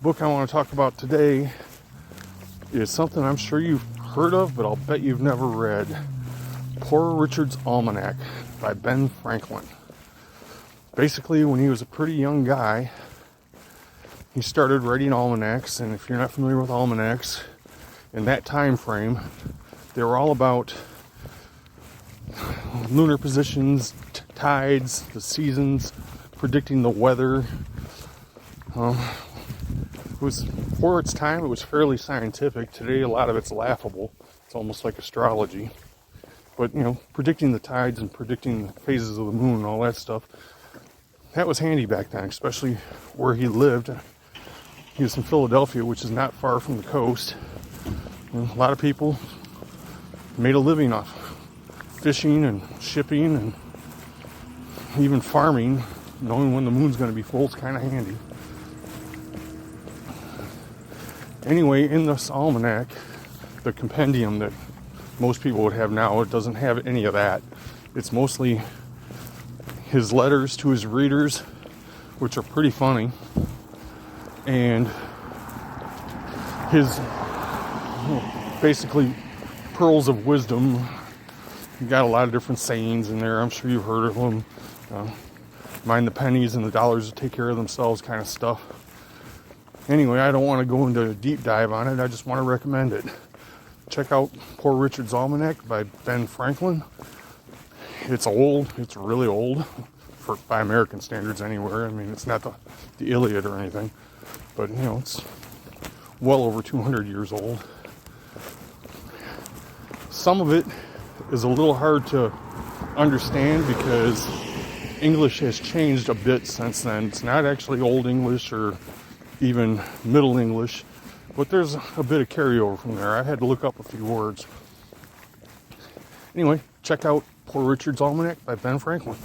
book I want to talk about today is something I'm sure you've heard of, but I'll bet you've never read. Poor Richard's Almanac by Ben Franklin. Basically, when he was a pretty young guy, he started writing almanacs, and if you're not familiar with almanacs, in that time frame, they were all about lunar positions, tides, the seasons, predicting the weather. It was, for its time, it was fairly scientific. Today, a lot of it's laughable. It's almost like astrology. But, predicting the tides and predicting the phases of the moon and all that stuff, that was handy back then, especially where he lived. He was in Philadelphia, which is not far from the coast. And a lot of people made a living off fishing and shipping and even farming. Knowing when the moon's going to be full is kind of handy. Anyway, in this almanac, the compendium that most people would have now, it doesn't have any of that. It's mostly his letters to his readers, which are pretty funny, and his basically pearls of wisdom. You got a lot of different sayings in there. I'm sure you've heard of them. Mind the pennies and the dollars will take care of themselves kind of stuff. Anyway, I don't want to go into a deep dive on it. I just want to recommend it. Check out Poor Richard's Almanac by Ben Franklin. It's old. It's really old by American standards anywhere. I mean, it's not the Iliad or anything. But, it's well over 200 years old. Some of it is a little hard to understand because English has changed a bit since then. It's not actually Old English or even Middle English, but there's a bit of carryover from there. I had to look up a few words. Anyway, check out Poor Richard's Almanac by Ben Franklin.